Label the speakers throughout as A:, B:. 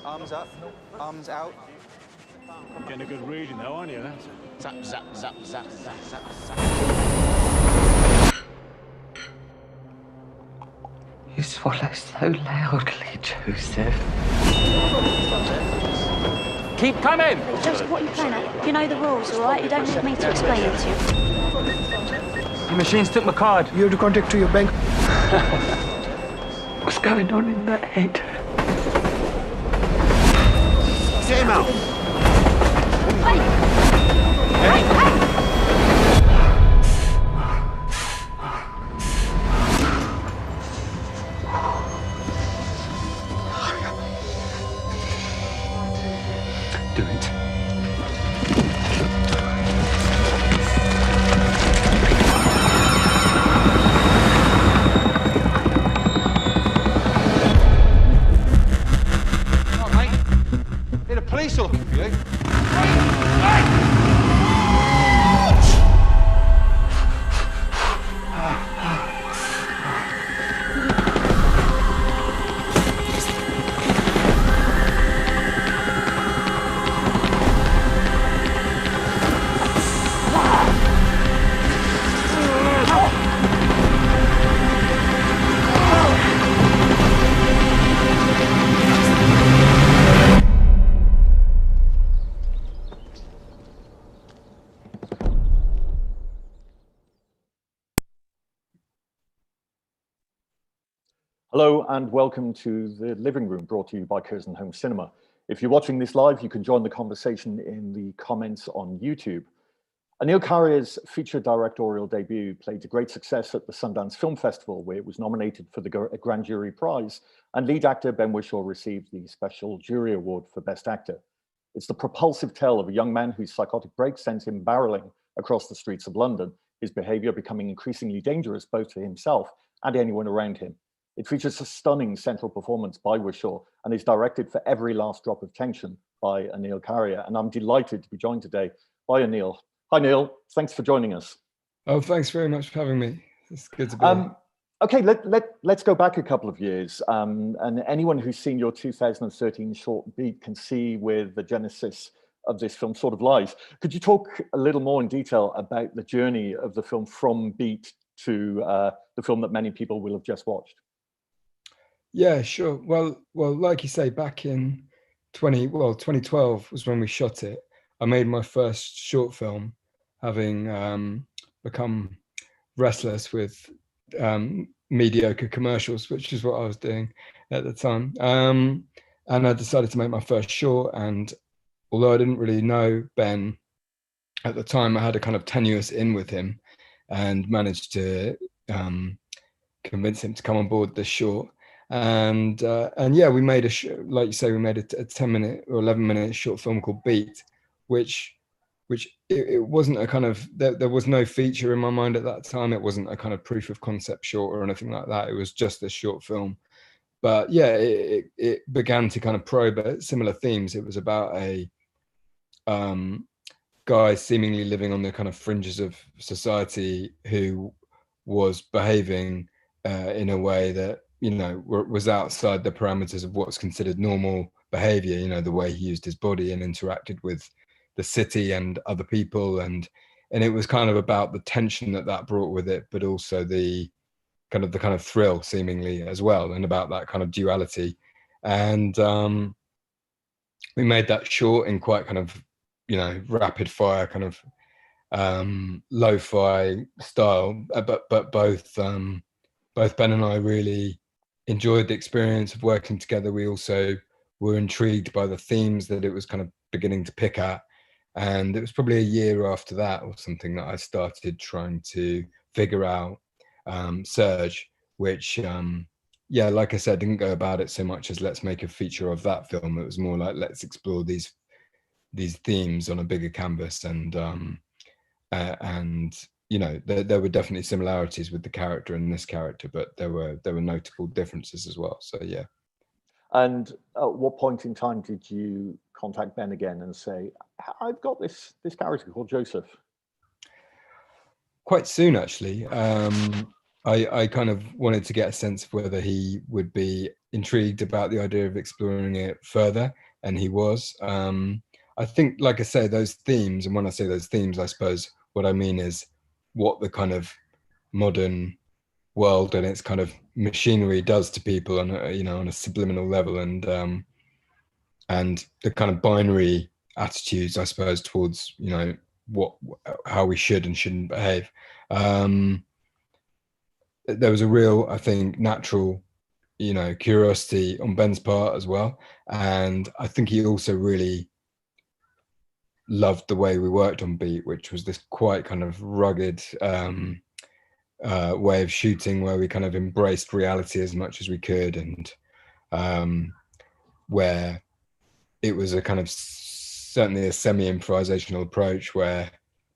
A: Arms up, arms out.
B: Getting a good reading though, aren't you? That's
A: Zap, zap, zap, zap, zap, zap, zap.
C: You swallow so loudly, Joseph.
D: Keep coming!
E: Joseph, what are you playing at? You know the rules, all right? You don't need me to explain it to you.
D: The machines took my card.
F: You have to contact to your bank.
C: What's going on in that head?
A: Get him out!
C: Do it.
A: The police are looking for you.
G: Hello and welcome to The Living Room, brought to you by Curzon Home Cinema. If you're watching this live, you can join the conversation in the comments on YouTube. Anil Kary's feature directorial debut played to great success at the Sundance Film Festival, where it was nominated for the Grand Jury Prize, and lead actor Ben Whishaw received the Special Jury Award for Best Actor. It's the propulsive tale of a young man whose psychotic break sends him barreling across the streets of London, his behavior becoming increasingly dangerous both to himself and anyone around him. It features a stunning central performance by Whishaw and is directed for every last drop of tension by Anil Karya. And I'm delighted to be joined today by Anil. Hi, Neil. Thanks for joining us.
F: Oh, thanks very much for having me. It's good to be here.
G: Okay, let's go back a couple of years. And anyone who's seen your 2013 short Beat can see where the genesis of this film sort of lies. Could you talk a little more in detail about the journey of the film from Beat to the film that many people will have just watched?
F: Yeah, sure. Well, like you say, back in 2012 was when we shot it. I made my first short film, having become restless with mediocre commercials, which is what I was doing at the time. And I decided to make my first short. And although I didn't really know Ben at the time, I had a kind of tenuous in with him and managed to convince him to come on board this short. And yeah, we made like you say, we made a 10-minute or 11-minute short film called Beat, which it wasn't a kind of, there was no feature in my mind at that time. It wasn't a kind of proof of concept short or anything like that. It was just a short film. But yeah, it began to kind of probe similar themes. It was about a guy seemingly living on the kind of fringes of society who was behaving in a way that, you know, was outside the parameters of what's considered normal behavior, you know, the way he used his body and interacted with the city and other people. And it was kind of about the tension that brought with it, but also the kind of thrill seemingly as well, and about that kind of duality. And we made that short in quite kind of, you know, rapid fire kind of lo-fi style, but both Ben and I really enjoyed the experience of working together. We also were intrigued by the themes that it was kind of beginning to pick at. And it was probably a year after that or something that I started trying to figure out Surge, which, yeah, like I said, didn't go about it so much as let's make a feature of that film. It was more like, let's explore these themes on a bigger canvas. And you know, there were definitely similarities with the character and this character, but there were notable differences as well. So yeah.
G: And at what point in time did you contact Ben again and say, I've got this character called Joseph?
F: Quite soon, actually. I kind of wanted to get a sense of whether he would be, intrigued about the idea of exploring it further, and he was. I think, like I say, those themes, and when I say those themes, I suppose what I mean is what the kind of modern world and its kind of machinery does to people on a, on a subliminal level, and the kind of binary attitudes, I suppose, towards how we should and shouldn't behave. There was a real, I think, natural curiosity on Ben's part as well, and I think he also really loved the way we worked on Beat, which was this quite kind of rugged way of shooting, where we kind of embraced reality as much as we could, and where it was a kind of certainly a semi-improvisational approach where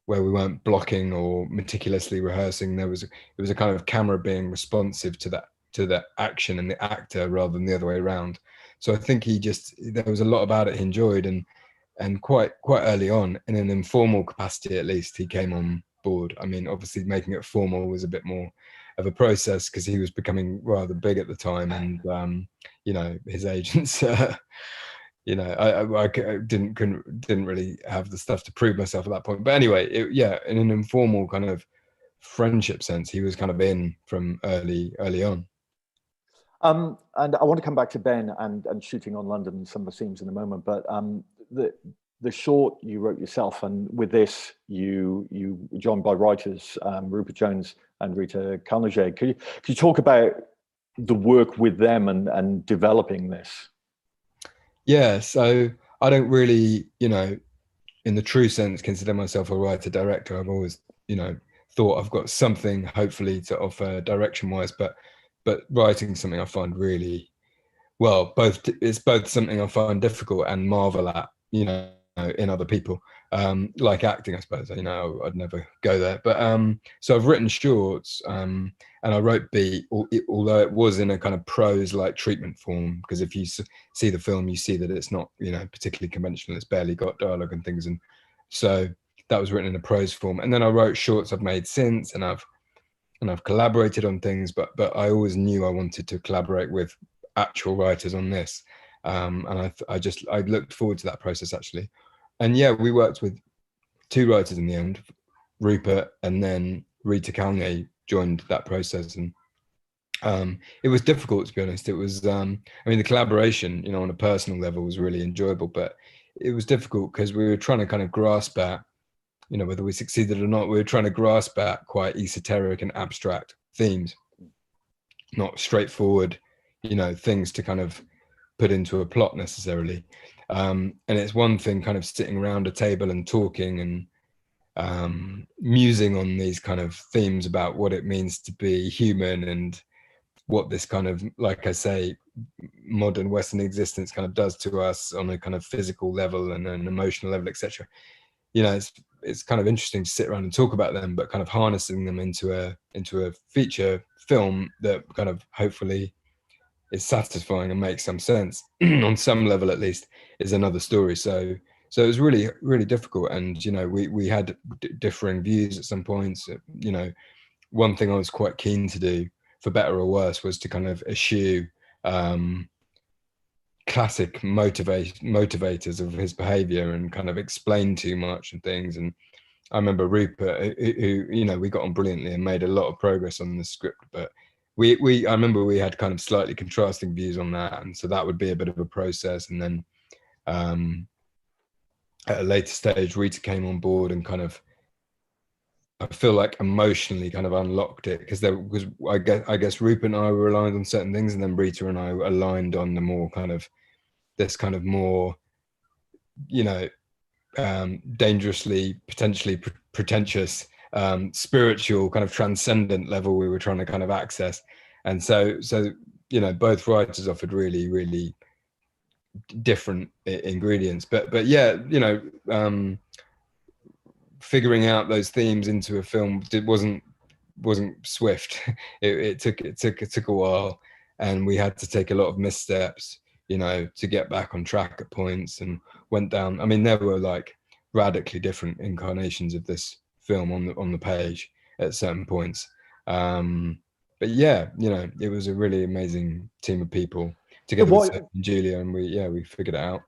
F: we weren't blocking or meticulously rehearsing. It was a kind of camera being responsive to the action and the actor rather than the other way around. So I think there was a lot about it he enjoyed, and quite early on, in an informal capacity at least, he came on board. I mean, obviously making it formal was a bit more of a process because he was becoming rather big at the time, and his agents I didn't really have the stuff to prove myself at that point. But anyway, in an informal kind of friendship sense, he was kind of in from early on.
G: And I want to come back to Ben and shooting on London and some of the themes in a moment, but the short you wrote yourself, and with this you were joined by writers Rupert Jones and Rita Calnagé. Could you talk about the work with them and developing this?
F: Yeah, so I don't really, in the true sense, consider myself a writer-director. I've always, thought I've got something, hopefully, to offer direction-wise, but writing something I find really, it's both something I find difficult and marvel at, in other people, like acting, I suppose. I'd never go there. But so I've written shorts, and I wrote Beat, although it was in a kind of prose-like treatment form, because if you see the film, you see that it's not, particularly conventional. It's barely got dialogue and things, and so that was written in a prose form. And then I wrote shorts I've made since, and I've collaborated on things, but I always knew I wanted to collaborate with actual writers on this, and I looked forward to that process, actually. And yeah, we worked with two writers in the end, Rupert, and then Rita Calnagé joined that process, and it was difficult, to be honest. It was the collaboration, on a personal level, was really enjoyable, but it was difficult because we were trying to kind of grasp at, whether we succeeded or not, we were trying to grasp at quite esoteric and abstract themes, not straightforward, things to kind of put into a plot necessarily. And it's one thing kind of sitting around a table and talking and musing on these kind of themes about what it means to be human and what this kind of, like I say, modern Western existence kind of does to us on a kind of physical level and an emotional level, etc. It's kind of interesting to sit around and talk about them, but kind of harnessing them into a feature film that kind of hopefully is satisfying and makes some sense on some level, at least, is another story. So it was really, really difficult, and we had differing views at some points. One thing I was quite keen to do, for better or worse, was to kind of eschew classic motivators of his behavior and kind of explain too much and things. And I remember Rupert, who we got on brilliantly and made a lot of progress on the script, but I remember we had kind of slightly contrasting views on that, and so that would be a bit of a process. And then at a later stage, Rita came on board and kind of, I feel like, emotionally kind of unlocked it, because I guess Rupert and I were aligned on certain things, and then Rita and I aligned on the more kind of this kind of more, dangerously, potentially pretentious, spiritual kind of transcendent level we were trying to kind of access. And so both writers offered really, really different ingredients, but yeah, figuring out those themes into a film wasn't swift. It took a while, and we had to take a lot of missteps, to get back on track at points, and went down. I mean, there were like radically different incarnations of this film on the page at certain points. But yeah, it was a really amazing team of people. together
G: what-
F: with Sophie and Julia, and we figured it out.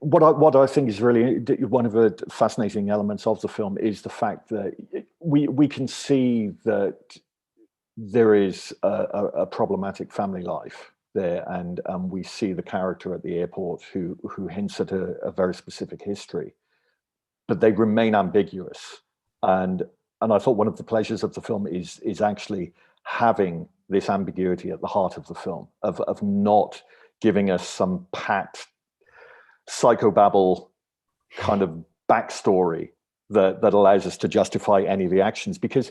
G: What I think is really one of the fascinating elements of the film is the fact that we can see that there is a problematic family life there, and we see the character at the airport who hints at a very specific history, but they remain ambiguous. And I thought one of the pleasures of the film is actually having this ambiguity at the heart of the film, of not giving us some pat psychobabble kind of backstory that allows us to justify any of the actions, because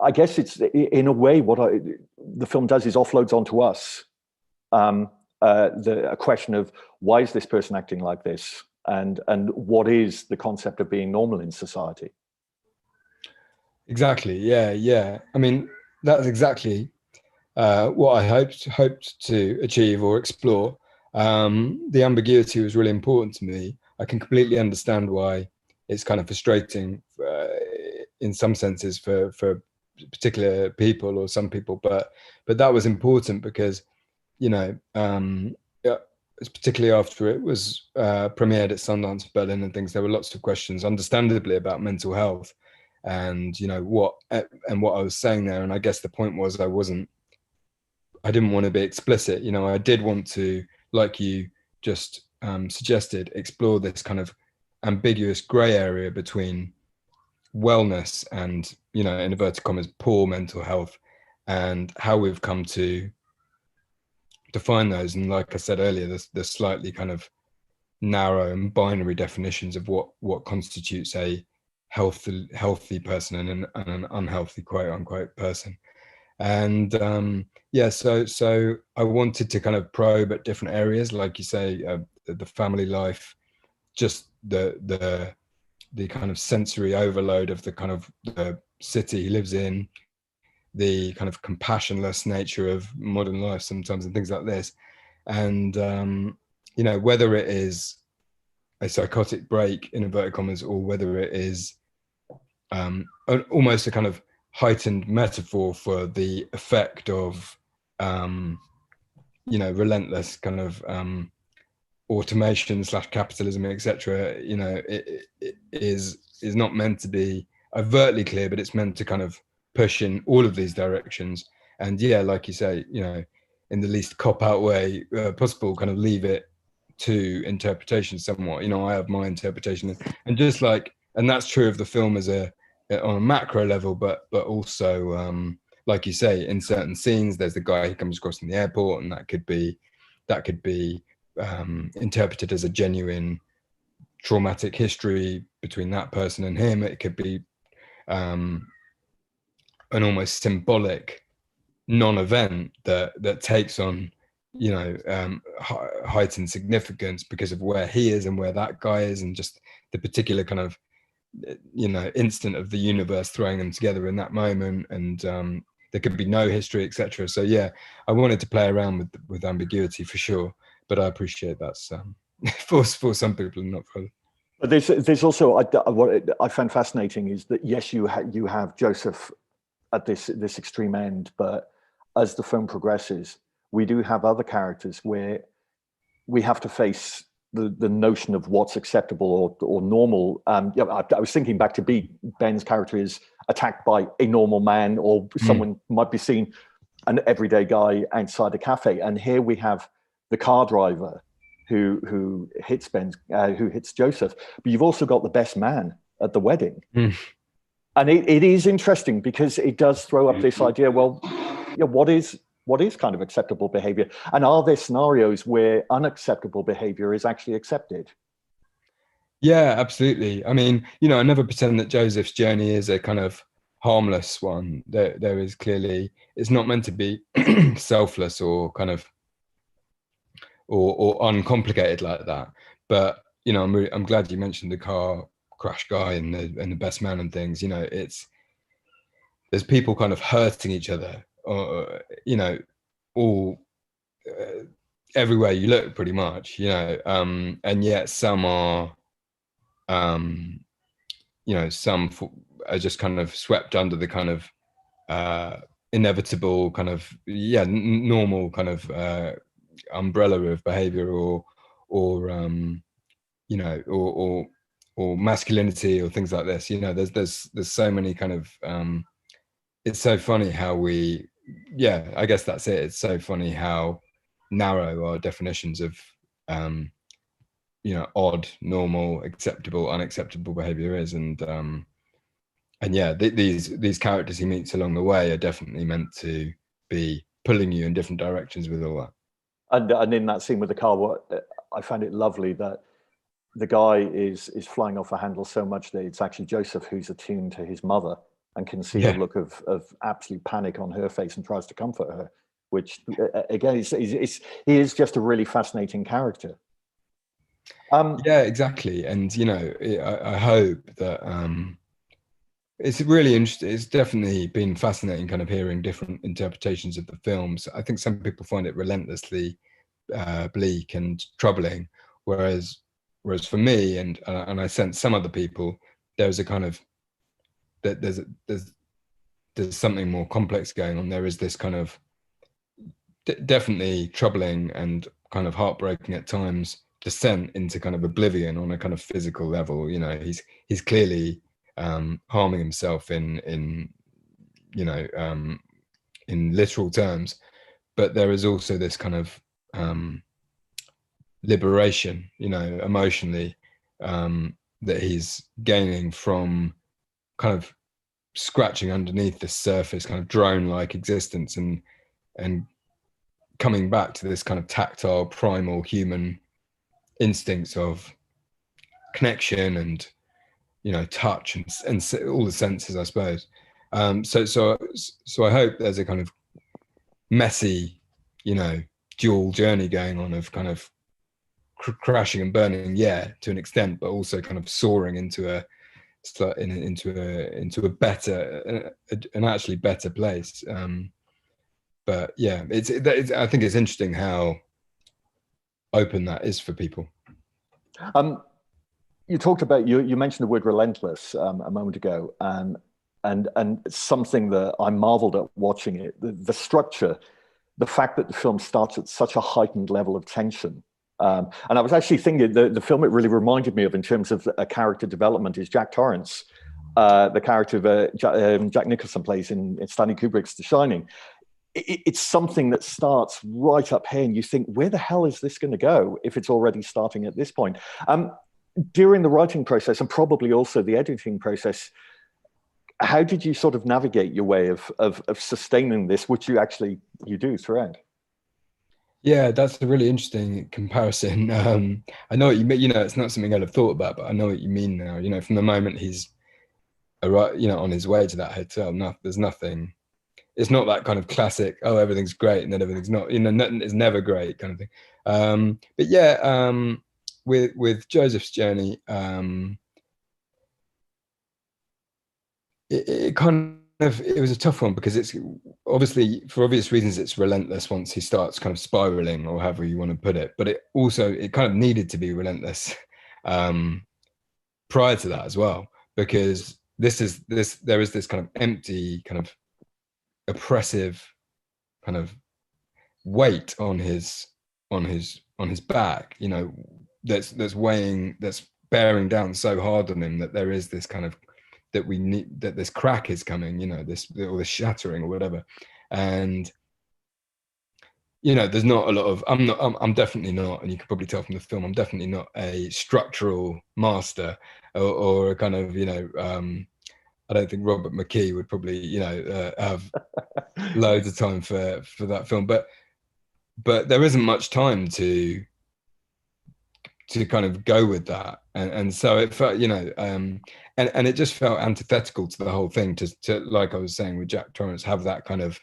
G: I guess it's in a way what the film does is offloads onto us a question of why is this person acting like this, and what is the concept of being normal in society.
F: Exactly. Yeah. I mean, that's exactly what I hoped to achieve or explore. The ambiguity was really important to me. I can completely understand why it's kind of frustrating in some senses for particular people or some people, but that was important because, you know, particularly after it was premiered at Sundance, Berlin and things, there were lots of questions, understandably, about mental health and, you know, what I was saying there. And I guess the point was I didn't want to be explicit. You know, I did want to, like you just suggested, explore this kind of ambiguous grey area between wellness and, you know, in inverted commas, poor mental health, and how we've come to define those. And like I said earlier, the slightly kind of narrow and binary definitions of what constitutes a healthy person and an unhealthy, quote unquote, person. And so I wanted to kind of probe at different areas, like you say, the family life, just the kind of sensory overload of the kind of the city he lives in, the kind of compassionless nature of modern life sometimes, and things like this. And you know, whether it is a psychotic break in inverted commas, or whether it is almost a kind of heightened metaphor for the effect of you know, relentless kind of automation / capitalism, etc. You know, it is not meant to be overtly clear, but it's meant to kind of push in all of these directions. And yeah, like you say, you know, in the least cop-out way possible, kind of leave it to interpretation somewhat. You know, I have my interpretation, and just like, and that's true of the film as on a macro level, but also like you say, in certain scenes, there's the guy who comes across in the airport, and that could be interpreted as a genuine traumatic history between that person and him. It could be an almost symbolic non-event that takes on, you know, heightened significance because of where he is and where that guy is, and just the particular kind of, you know, instant of the universe throwing them together in that moment. And there could be no history, etc. So yeah, I wanted to play around with ambiguity for sure, but I appreciate that's for some people and not for others.
G: But there's also what I found fascinating is that yes, you have Joseph at this extreme end, but as the film progresses, we do have other characters where we have to face the notion of what's acceptable or normal. Yeah, I was thinking back to Ben's character is attacked by a normal man, or someone might be seen, an everyday guy outside a cafe, and here we have the car driver who hits who hits Joseph. But you've also got the best man at the wedding. And it is interesting because it does throw up this idea, well, yeah, what is kind of acceptable behavior? And are there scenarios where unacceptable behavior is actually accepted?
F: Yeah, absolutely. I mean, you know, I never pretend that Joseph's journey is a kind of harmless one. There is clearly, it's not meant to be selfless or kind of or uncomplicated like that. But you know, I'm glad you mentioned the car crash guy and the best man and things. You know, there's people kind of hurting each other, or you know, all everywhere you look, pretty much. You know, and yet some are, you know, some are just kind of swept under the kind of inevitable kind of normal kind of umbrella of behavior or you know, or masculinity or things like this. You know, there's so many kind of it's so funny how we, yeah, I guess that's it. It's so funny how narrow our definitions of you know, odd, normal, acceptable, unacceptable behavior is. And yeah, these characters he meets along the way are definitely meant to be pulling you in different directions with all that.
G: And in that scene with the car, I found it lovely that the guy is flying off the handle so much that it's actually Joseph who's attuned to his mother and can see the look of absolute panic on her face and tries to comfort her, which again, he is just a really fascinating character.
F: Yeah, exactly. And, you know, I hope that it's really interesting. It's definitely been fascinating kind of hearing different interpretations of the films. I think some people find it relentlessly bleak and troubling, whereas for me and I sense some other people, there's a kind of there's something more complex going on. There is this kind of definitely troubling and kind of heartbreaking at times descent into kind of oblivion on a kind of physical level. You know, he's clearly harming himself in you know, in literal terms, but there is also this kind of liberation, you know, emotionally, that he's gaining from kind of scratching underneath the surface, kind of drone-like existence, and coming back to this kind of tactile, primal human instincts of connection and, you know, touch and all the senses, I suppose. So I hope there's a kind of messy, you know, dual journey going on of kind of crashing and burning, yeah, to an extent, but also kind of soaring into a better, an actually better place. But yeah, I think it's interesting how open that is for people.
G: You talked about, you mentioned the word relentless a moment ago, and something that I marveled at watching it, the structure, the fact that the film starts at such a heightened level of tension. And I was actually thinking the film it really reminded me of in terms of a character development is Jack Torrance, the character of Jack Nicholson plays in Stanley Kubrick's The Shining. It's something that starts right up here and you think, where the hell is this going to go if it's already starting at this point? During the writing process and probably also the editing process, how did you sort of navigate your way of sustaining this, which you do throughout?
F: Yeah, that's a really interesting comparison. I know what you mean. You know, it's not something I'd have thought about, but I know what you mean now. You know, from the moment he's, you know, on his way to that hotel, there's nothing. It's not that kind of classic, oh, everything's great and then everything's not. You know, nothing is never great kind of thing. But yeah, with Joseph's journey, it was a tough one because it's obviously, for obvious reasons, it's relentless once he starts kind of spiraling, or however you want to put it, but it kind of needed to be relentless prior to that as well, because there is this kind of empty, kind of oppressive kind of weight on his back, you know, that's bearing down so hard on him that there is this kind of, that we need, that this crack is coming, you know, this shattering or whatever. And, you know, there's not a lot of, I'm definitely not, and you can probably tell from the film, I'm definitely not a structural master or a kind of, you know, I don't think Robert McKee would probably, you know, have loads of time for that film, but there isn't much time to kind of go with that, and so it felt, you know, and it just felt antithetical to the whole thing to like I was saying with Jack Torrance, have that kind of,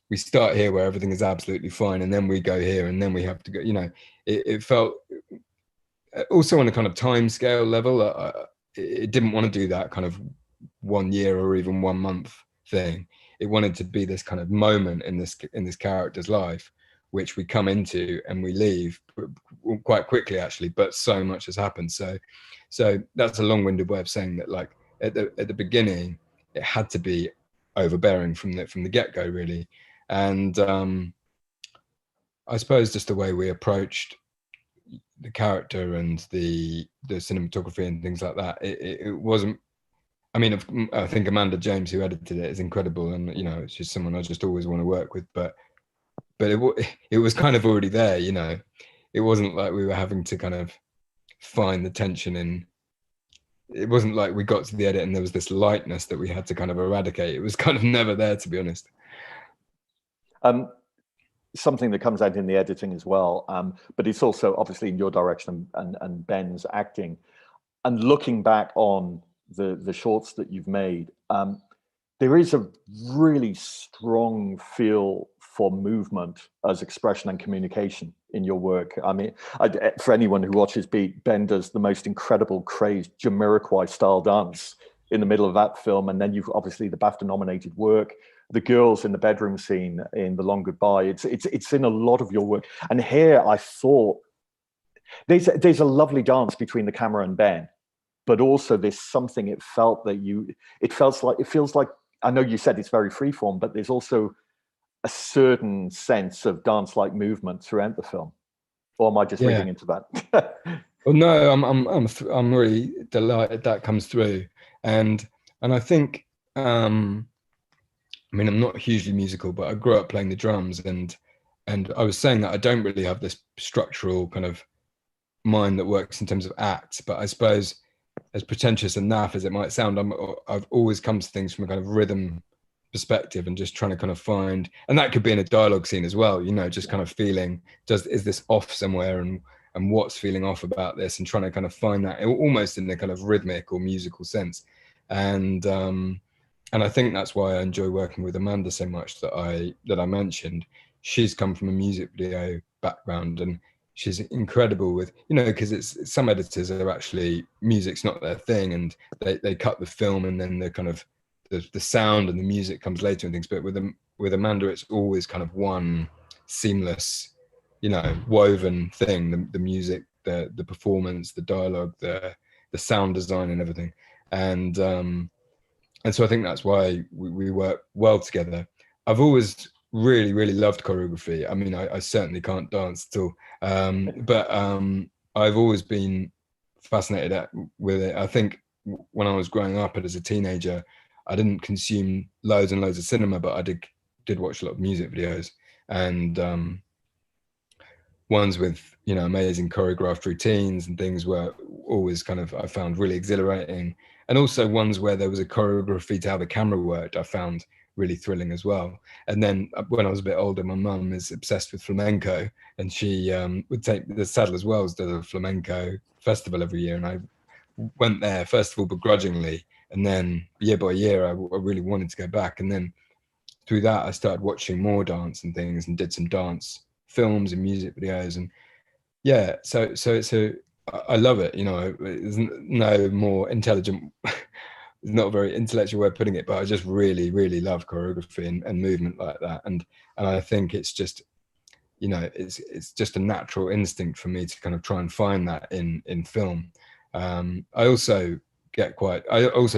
F: we start here where everything is absolutely fine and then we go here and then we have to go, you know, it felt also on a kind of time scale level, it didn't want to do that kind of 1 year or even 1 month thing. It wanted to be this kind of moment in this character's life, which we come into and we leave quite quickly actually, but so much has happened. So that's a long-winded way of saying that, like at the beginning it had to be overbearing from the get-go really. And I suppose just the way we approached the character and the cinematography and things like that, it wasn't. I mean, I think Amanda James, who edited it, is incredible, and you know, she's someone I just always want to work with. But it was kind of already there, you know. It wasn't like we were having to kind of find the tension in. It wasn't like we got to the edit and there was this lightness that we had to kind of eradicate. It was kind of never there, to be honest.
G: Something that comes out in the editing as well, but it's also obviously in your direction and Ben's acting. And looking back on the shorts that you've made, there is a really strong feel for movement as expression and communication in your work. I mean, for anyone who watches Beat, Ben does the most incredible, crazed Jamiroquai style dance in the middle of that film. And then you've obviously the BAFTA nominated work, the girls in the bedroom scene in The Long Goodbye. It's in a lot of your work. And here I thought there's a lovely dance between the camera and Ben, but also there's something it feels like, I know you said it's very freeform, but there's also a certain sense of dance-like movement throughout the film. Or am I just reading into that?
F: Well, no, I'm really delighted that comes through, and I think, I mean, I'm not hugely musical, but I grew up playing the drums, and I was saying that I don't really have this structural kind of mind that works in terms of acts, but I suppose, as pretentious and naff as it might sound, I've always come to things from a kind of rhythm perspective and just trying to kind of find, and that could be in a dialogue scene as well, you know, just kind of feeling, is this off somewhere, and what's feeling off about this, and trying to kind of find that almost in a kind of rhythmic or musical sense. And I think that's why I enjoy working with Amanda so much, that I mentioned. She's come from a music video background, and she's incredible with, you know, because it's some editors are actually, music's not their thing, and they cut the film and then the kind of the sound and the music comes later and things. But with Amanda, it's always kind of one seamless, you know, woven thing. The music, the performance, the dialogue, the sound design, and everything. And so I think that's why we work well together. I've always really, really loved choreography. I mean, I certainly can't dance at all, but I've always been fascinated with it. I think when I was growing up and as a teenager, I didn't consume loads and loads of cinema, but I did watch a lot of music videos, and ones with, you know, amazing choreographed routines and things were always kind of, I found really exhilarating. And also ones where there was a choreography to how the camera worked, I found really thrilling as well. And then when I was a bit older, my mum is obsessed with flamenco, and she would take the Sadler's Wells to the flamenco festival every year. And I went there, first of all, begrudgingly, and then year by year, I really wanted to go back. And then through that, I started watching more dance and things, and did some dance films and music videos. And yeah, so I love it. You know, there's no more intelligent, it's not a very intellectual way of putting it, but I just really, really love choreography and movement like that. And I think it's just, you know, it's just a natural instinct for me to kind of try and find that in film. I also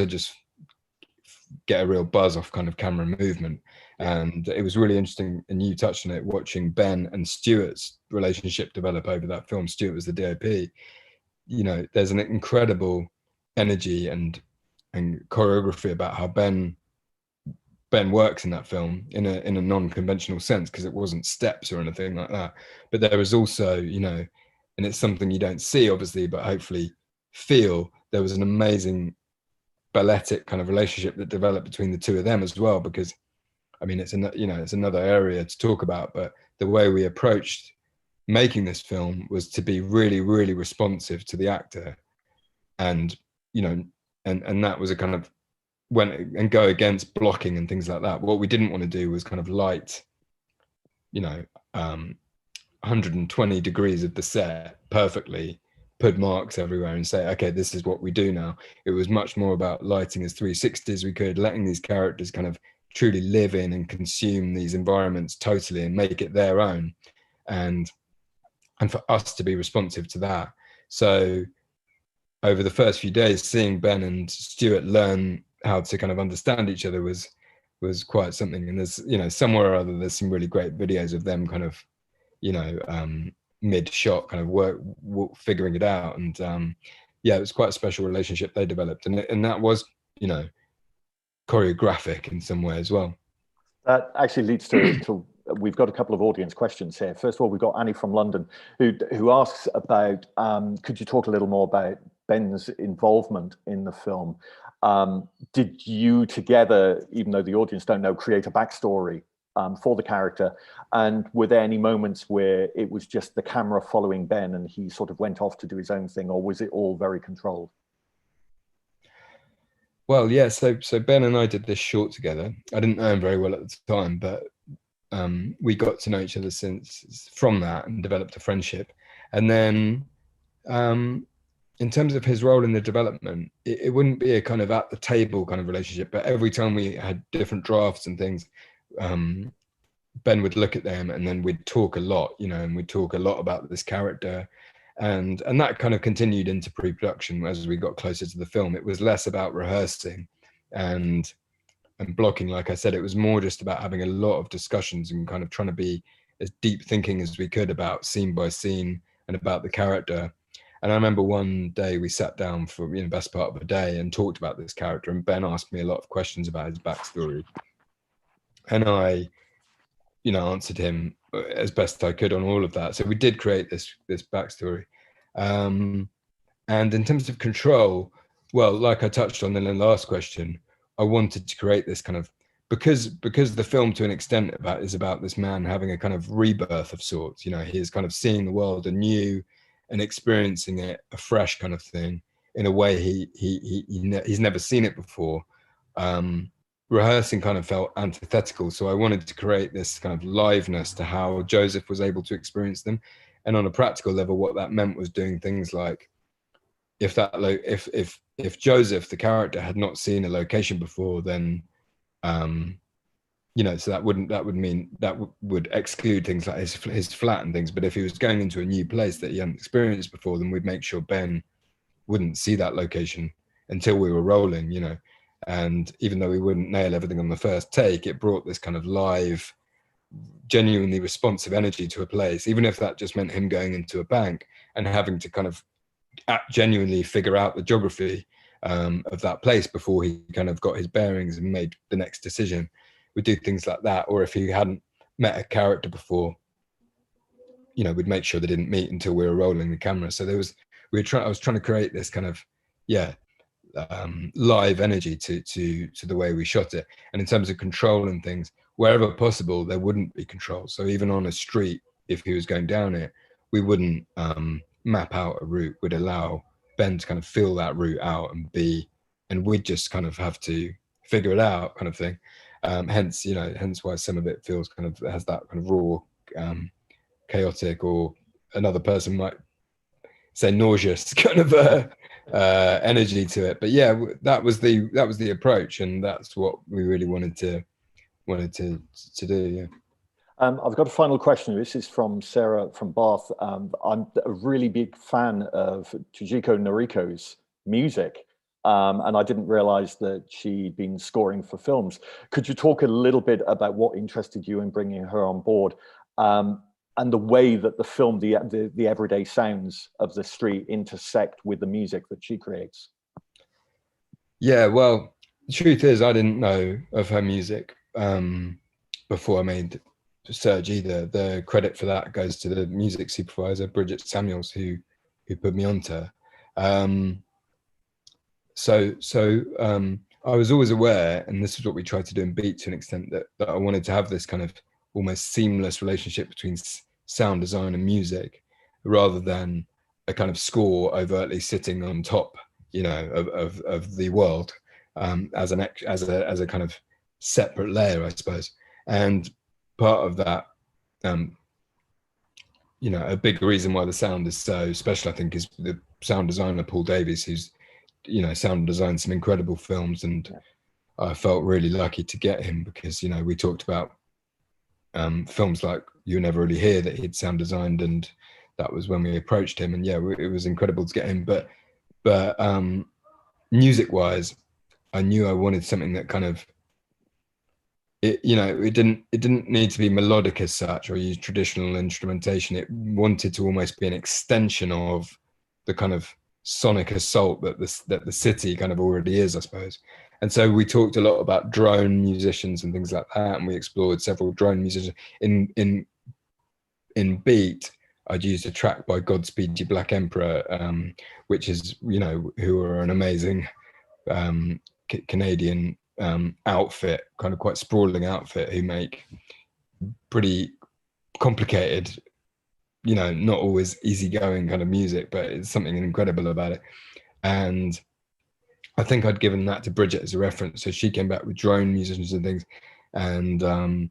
F: just get a real buzz off kind of camera movement. And it was really interesting, and you touched on it, watching Ben and Stuart's relationship develop over that film. Stuart was the DOP. You know, there's an incredible energy and choreography about how Ben works in that film in a non-conventional sense, because it wasn't steps or anything like that. But there was also, you know, and it's something you don't see obviously, but hopefully feel, there was an amazing balletic kind of relationship that developed between the two of them as well. Because I mean, it's another area to talk about, but the way we approached making this film was to be really, really responsive to the actor, and, you know, and that was a kind of and go against blocking and things like that. What we didn't want to do was kind of light, you know, 120 degrees of the set perfectly, put marks everywhere and say, okay, this is what we do now. It was much more about lighting as 360 as we could, letting these characters kind of truly live in and consume these environments totally and make it their own, and for us to be responsive to that. So over the first few days, seeing Ben and Stuart learn how to kind of understand each other was quite something. And there's, you know, somewhere or other, there's some really great videos of them kind of mid shot kind of figuring it out. And yeah, it was quite a special relationship they developed, and that was, choreographic in some way as well.
G: That actually leads to we've got a couple of audience questions here. First of all, we've got Annie from London who asks about, could you talk a little more about Ben's involvement in the film? Did you together, even though the audience don't know, create a backstory for the character? And were there any moments where it was just the camera following Ben and he sort of went off to do his own thing, or was it all very controlled?
F: Well, yeah, so Ben and I did this short together. I didn't know him very well at the time, but we got to know each other from that and developed a friendship. And then in terms of his role in the development, it wouldn't be a kind of at the table kind of relationship, but every time we had different drafts and things, Ben would look at them and then we'd talk a lot, and we'd talk a lot about this character. And that kind of continued into pre-production as we got closer to the film. It was less about rehearsing and blocking. Like I said, it was more just about having a lot of discussions and kind of trying to be as deep thinking as we could about scene by scene and about the character. And I remember one day we sat down for the best part of a day and talked about this character, and Ben asked me a lot of questions about his backstory. And I, answered him as best I could on all of that. So we did create this backstory. And in terms of control, well, like I touched on in the last question, I wanted to create this kind of, because the film to an extent is about this man having a kind of rebirth of sorts. He is kind of seeing the world anew and experiencing it a fresh kind of thing in a way he's never seen it before. Rehearsing kind of felt antithetical, so I wanted to create this kind of liveness to how Joseph was able to experience them. And on a practical level, what that meant was doing things like, if Joseph, the character, had not seen a location before, then so that would exclude things like his flat and things. But if he was going into a new place that he hadn't experienced before, then we'd make sure Ben wouldn't see that location until we were rolling, And even though we wouldn't nail everything on the first take, it brought this kind of live, genuinely responsive energy to a place, even if that just meant him going into a bank and having to kind of genuinely figure out the geography of that place before he kind of got his bearings and made the next decision. We'd do things like that. Or if he hadn't met a character before, we'd make sure they didn't meet until we were rolling the camera. So I was trying to create this kind of, live energy to the way we shot it. And in terms of control and things, wherever possible, there wouldn't be control. So even on a street, if he was going down it, we wouldn't map out a route. We'd allow Ben to kind of feel that route out and we'd just kind of have to figure it out kind of thing. Hence why some of it feels kind of, has that kind of raw, chaotic, or another person might say nauseous kind of energy to it. But yeah, that was the approach, and that's what we really wanted to do. Yeah.
G: I've got a final question. This is from Sarah from Bath. I'm a really big fan of Fujiko Noriko's music, and I didn't realize that she'd been scoring for films. Could you talk a little bit about what interested you in bringing her on board, and the way that the film, the everyday sounds of the street intersect with the music that she creates?
F: Yeah, well, the truth is I didn't know of her music before I made Surge either. The credit for that goes to the music supervisor, Bridget Samuels, who put me onto her. So I was always aware, and this is what we tried to do in Beat to an extent, that I wanted to have this kind of almost seamless relationship between sound design and music, rather than a kind of score overtly sitting on top, of the world, as a kind of separate layer, I suppose. And part of that, a big reason why the sound is so special, I think, is the sound designer Paul Davies, who's sound designed some incredible films, and I felt really lucky to get him, because we talked about films like You Never Really Hear that he'd sound designed, and that was when we approached him, and it was incredible to get him. But music wise, I knew I wanted something that kind of it didn't need to be melodic as such or use traditional instrumentation. It wanted to almost be an extension of the kind of sonic assault that the city kind of already is, I suppose. And so we talked a lot about drone musicians and things like that, and we explored several drone musicians. In Beat, I'd used a track by Godspeed You Black Emperor, which is, who are an amazing Canadian outfit, kind of quite sprawling outfit, who make pretty complicated, not always easygoing kind of music, but it's something incredible about it. And I think I'd given that to Bridget as a reference, so she came back with drone musicians and things. And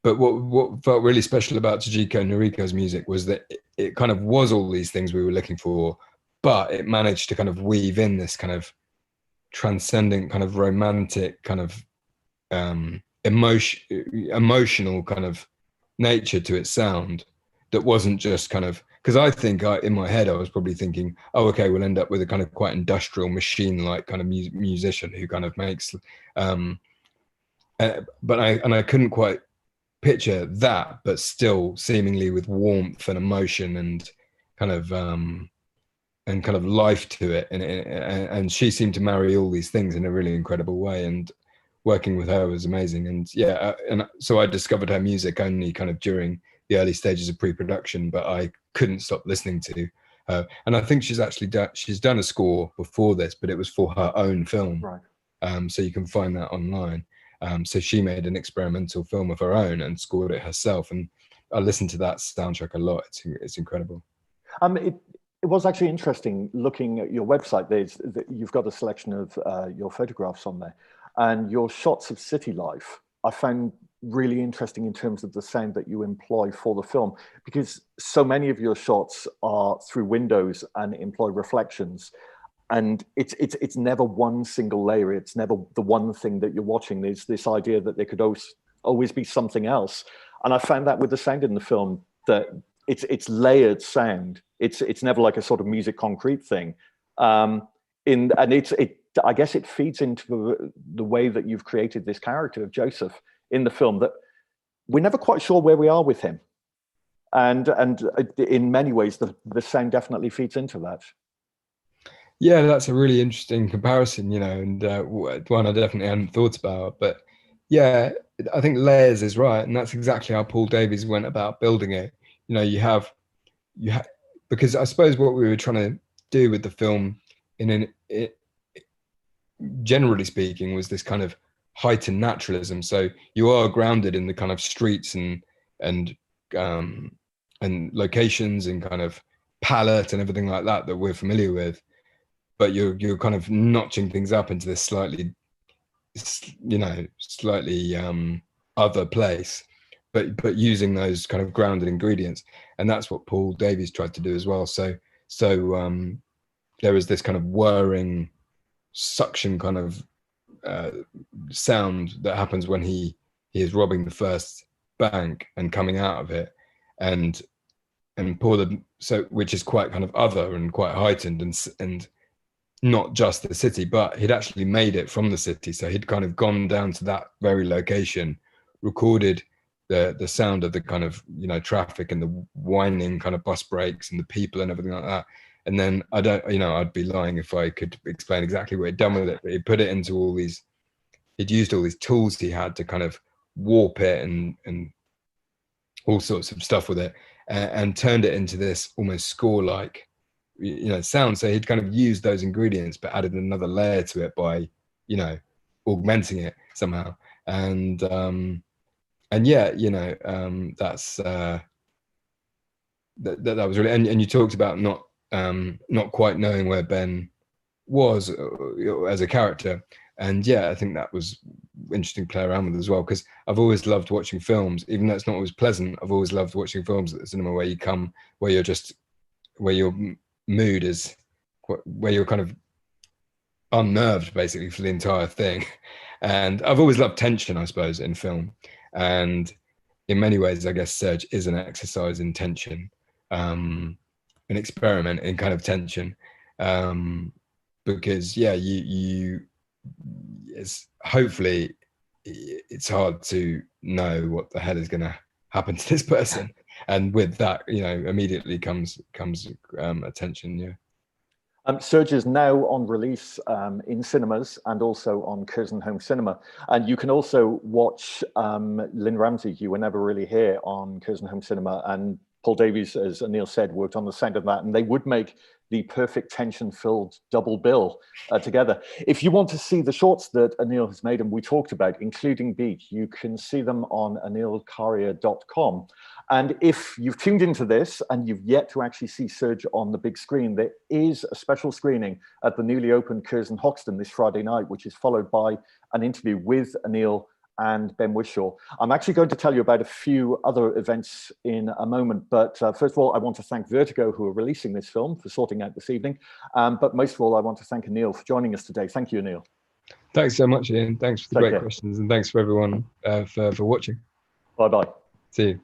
F: but what felt really special about Chijiko Noriko's music was that it kind of was all these things we were looking for, but it managed to kind of weave in this kind of transcendent, kind of romantic, kind of emotional kind of nature to its sound that wasn't just kind of, because I think in my head I was probably thinking, oh, okay, we'll end up with a kind of quite industrial machine-like kind of musician who kind of makes, but I couldn't quite picture that, but still seemingly with warmth and emotion and kind of life to it, and she seemed to marry all these things in a really incredible way, and working with her was amazing. And and so I discovered her music only kind of during the early stages of pre-production, but I couldn't stop listening to her. And I think she's done a score before this, but it was for her own film, right? So you can find that online. So she made an experimental film of her own and scored it herself, and I listened to that soundtrack a lot. It's incredible.
G: It was actually interesting looking at your website. You've got a selection of your photographs on there, and your shots of city life I found really interesting in terms of the sound that you employ for the film, because so many of your shots are through windows and employ reflections, and it's never one single layer. It's never the one thing that you're watching. There's this idea that there could always be something else, and I found that with the sound in the film, that it's layered sound. It's never like a sort of music concrete thing. I guess it feeds into the way that you've created this character of Joseph in the film, that we're never quite sure where we are with him. And in many ways, the sound definitely feeds into that.
F: Yeah, that's a really interesting comparison, and one I definitely hadn't thought about. But yeah, I think layers is right. And that's exactly how Paul Davies went about building it. You have, because I suppose what we were trying to do with the film, generally speaking, was this kind of heightened naturalism. So you are grounded in the kind of streets and locations and kind of palette and everything like that we're familiar with, but you're kind of notching things up into this slightly other place, but using those kind of grounded ingredients. And that's what Paul Davies tried to do as well. So there is this kind of whirring suction kind of sound that happens when he is robbing the first bank and coming out of it, and which is quite kind of other and quite heightened, and not just the city, but he'd actually made it from the city. So he'd kind of gone down to that very location, recorded the sound of the kind of traffic and the whining kind of bus brakes and the people and everything like that. And then I'd be lying if I could explain exactly what he'd done with it, but he put it into he'd used all these tools he had to kind of warp it and all sorts of stuff with it, and turned it into this almost score-like, sound. So he'd kind of used those ingredients, but added another layer to it by, augmenting it somehow. And yeah, that's, that was really, and you talked about not quite knowing where Ben was as a character. And yeah, I think that was interesting to play around with as well, because I've always loved watching films, even though it's not always pleasant. I've always loved watching films at the cinema where your mood is, where you're kind of unnerved basically for the entire thing. And I've always loved tension, I suppose, in film. And in many ways, I guess Surge is an exercise in tension, an experiment in kind of tension, because yeah, it's hopefully it's hard to know what the hell is going to happen to this person. And with that, immediately comes attention. Yeah.
G: Surge is now on release in cinemas and also on Curzon Home Cinema. And you can also watch Lynn Ramsey, you were never really here on Curzon Home Cinema. And Paul Davies, as Anil said, worked on the sound of that. And they would make the perfect tension-filled double bill together. If you want to see the shorts that Anil has made and we talked about, including Beat, you can see them on anilkaria.com. And if you've tuned into this and you've yet to actually see Surge on the big screen, there is a special screening at the newly opened Curzon Hoxton this Friday night, which is followed by an interview with Anil and Ben Whishaw. I'm actually going to tell you about a few other events in a moment, but first of all, I want to thank Vertigo, who are releasing this film, for sorting out this evening. But most of all, I want to thank Anil for joining us today. Thank you, Anil.
F: Thanks so much, Ian. Thanks for the great questions, and thanks for everyone for watching.
G: Bye-bye.
F: See you.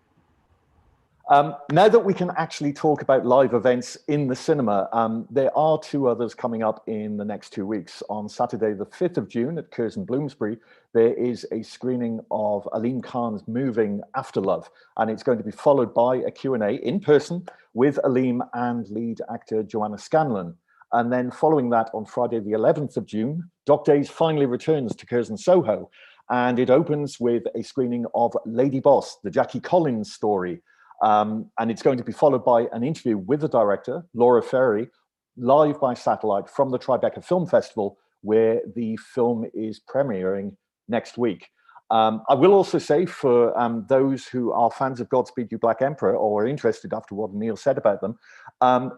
G: Now that we can actually talk about live events in the cinema, there are two others coming up in the next 2 weeks. On Saturday, the 5th of June at Curzon Bloomsbury, there is a screening of Aleem Khan's moving Afterlove, and it's going to be followed by a Q&A in person with Aleem and lead actor Joanna Scanlon. And then following that, on Friday, the 11th of June, Doc Days finally returns to Curzon Soho, and it opens with a screening of Lady Boss, the Jackie Collins story. And it's going to be followed by an interview with the director, Laura Ferry, live by satellite from the Tribeca Film Festival, where the film is premiering next week. I will also say, for those who are fans of Godspeed You Black Emperor, or are interested after what Neil said about them,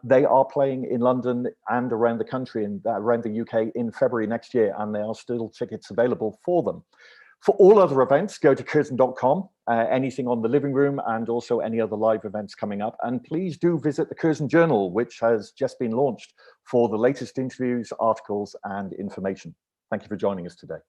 G: they are playing in London and around the country and around the UK in February next year, and there are still tickets available for them. For all other events, go to Curzon.com, anything on the living room, and also any other live events coming up. And please do visit the Curzon Journal, which has just been launched, for the latest interviews, articles, and information. Thank you for joining us today.